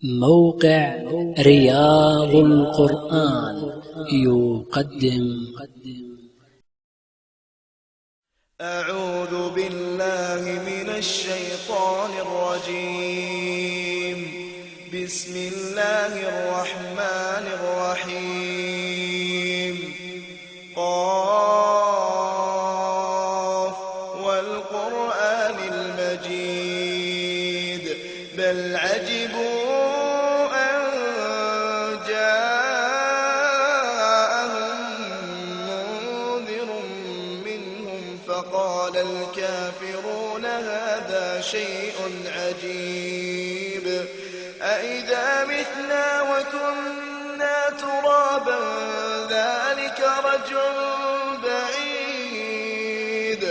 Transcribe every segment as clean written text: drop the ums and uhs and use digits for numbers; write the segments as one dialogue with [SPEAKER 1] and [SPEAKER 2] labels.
[SPEAKER 1] موقع رياض القرآن يقدم.
[SPEAKER 2] أعوذ بالله من الشيطان الرجيم. بسم الله الرحمن الرحيم. قاف والقرآن المجيد. بل عجبوا أن جاءهم منذر منهم فقال الكافرون هذا شيء عجيب. أإذا متنا وكنا ترابا ذلك رجع بعيد.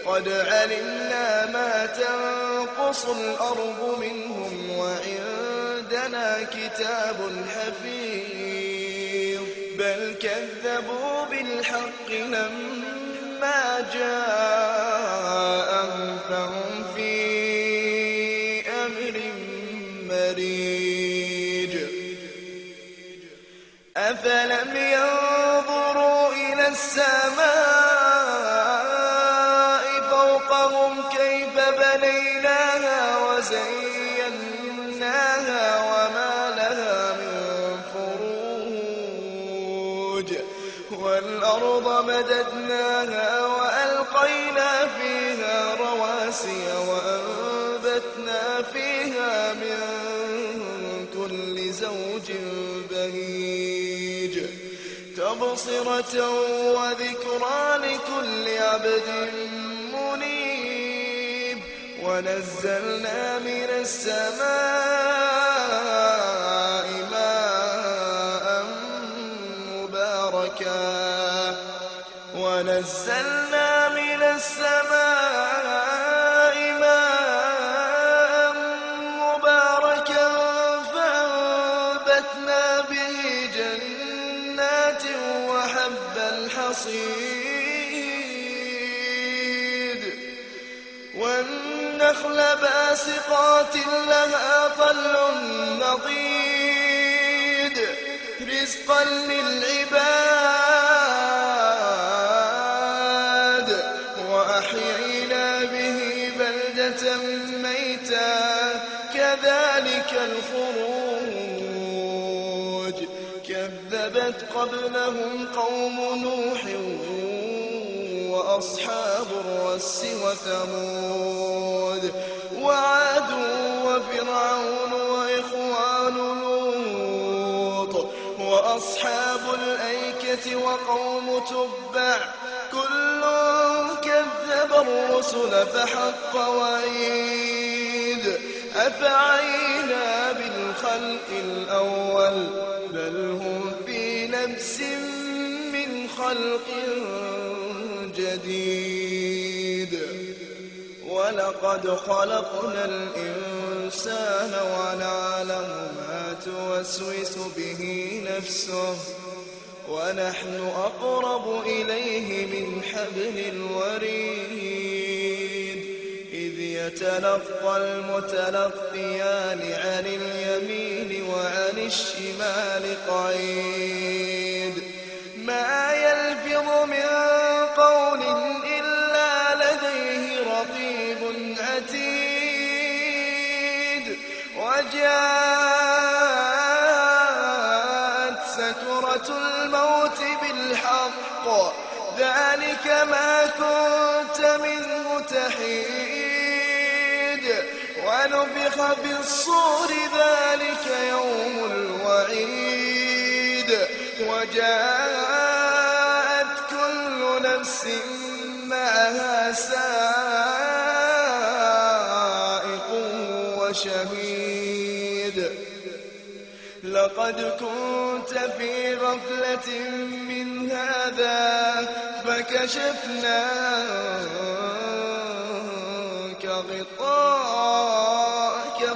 [SPEAKER 2] قد علمنا ما تنقص الأرض منهم وعندنا كتاب حفيظ. بل كذبوا بالحق لما جاءهم فهم في أمر مريج. أفلم ينظروا إلى السماء فوقهم كيف بنيناها وزيناها وما لها من فروج. والأرض مددناها وألقينا فيها رواسي وأنبتنا فيها من كل زوج بهيج. تبصرة وذكرى لكل عبد منيب. ونزلنا من السماء ماء مباركا فأنبتنا به جنات وحب الحصيد. والنخل باسقات لها طلع نضيد. رزقا للعباد. وأحيينا به بلدة ميتا كذلك الخروج. كذبت قبلهم قوم نوح وأصحاب الرس وثمود وعاد وفرعون وإخوان لوط وأصحاب الأيكة وقوم تبع كل كذب الرسل فحق وعيد. أفعينا بالخلق الأول بل هم في لبس من خلق جديد. ولقد خلقنا الإنسان ونعلم ما توسوس به نفسه ونحن أقرب إليه من حبل الوريد. إذ يتلقى المتلقيان عن اليمين وعن الشمال قعيد. ما يلفظ من قول إلا لديه رقيب عتيد. وجاءت سكرة الموت بالحق ذلك ما كنت منه تحيد. ونفخ في الصور ذلك يوم الوعيد. وجاءت كل نفس معها سائق وشهيد. لقد كنت في غفلة من هذا فكشفنا عنك غطاءك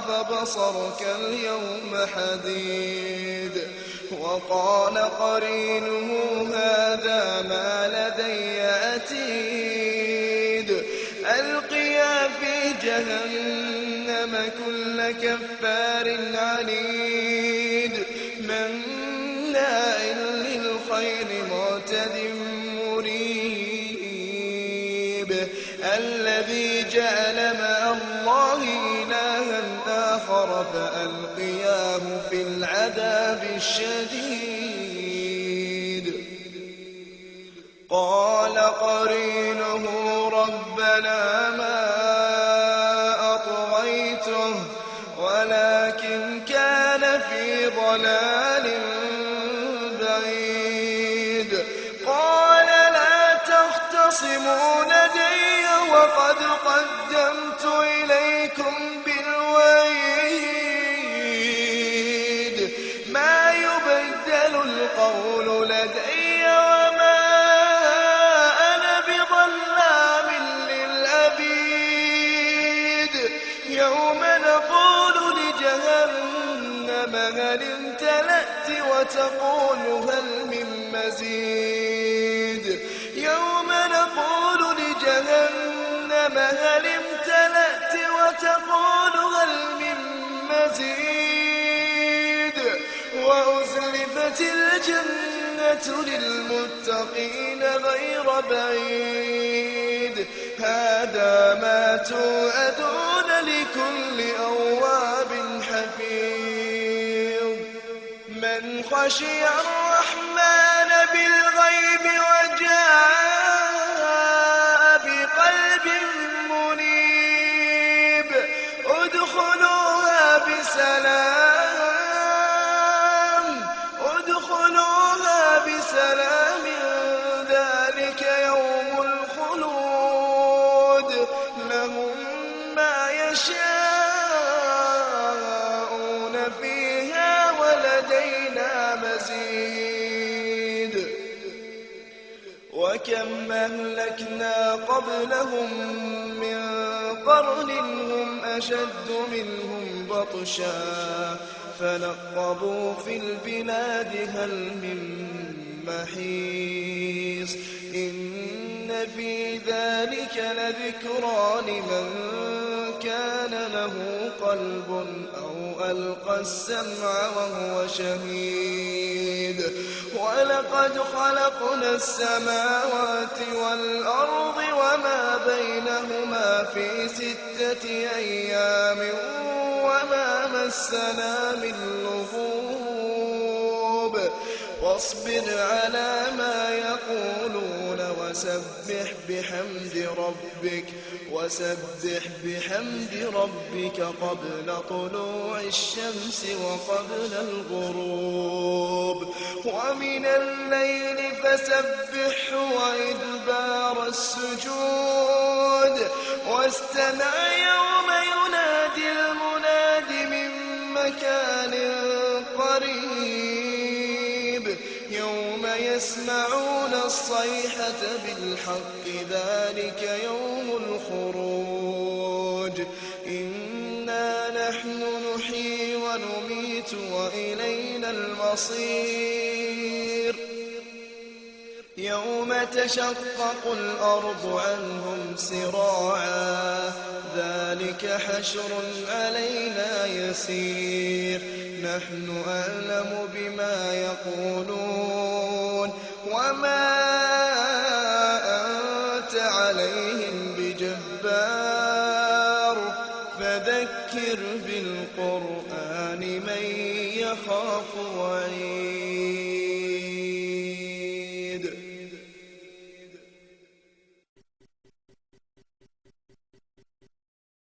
[SPEAKER 2] فبصرك اليوم حديد. وقال قرينه هذا ما لدي عتيد. ألقيا في جهنم كل كفار عنيد مناع للخير معتد مريب الذي جعل مع الله إلها آخر فألقياه في العذاب الشديد قال قرينه ربنا ما أطغيته ولكن كان في ضلال بعيد قال لا تختصموا لدي وقد قدمت إليكم بالوعيد ما يبدل القول لدي وما أنا بظلام للعبيد يوم نقول لجهنم هل امتلأت وتقول هل من مزيد يوم نقول لجهنم هل امتلأت وتقول هل من مزيد وأزلفت الجنة للمتقين غير بعيد هذا ما توعدون لكل أواب حفيظ من خشي الرحمن بالغيب وجاء بقلب منيب ادخلوها بسلام ذلك يوم الخلود لهم ما يشاءون فيها ولدينا مزيد وكم أهلكنا قبلهم من قرن هم أشد منهم بطشا فنقبوا في البلاد هل من محيص إن في ذلك لذكرى لمن كان له قلب أو ألقى السمع وهو شهيد ولقد خلقنا السماوات والأرض وما بينهما في 6 أيام وما مسنا من لغوب واصبر على ما يقولون وسبح بحمد ربك قبل طلوع الشمس وقبل الغروب ومن الليل فسبحه وإدبار السجود واستمع يوم ينادي المناد من مكان قريب يوم يسمعون الصيحة بالحق ذلك يوم الخروج إنا نحن نحيي ونميت وإلينا المصير يوم تشقق الأرض عنهم سراعا ذلك حشر علينا يسير نحن أعلم بما يقولون وما أنت عليهم بجبار فذكر بالقرآن من يخاف وعيد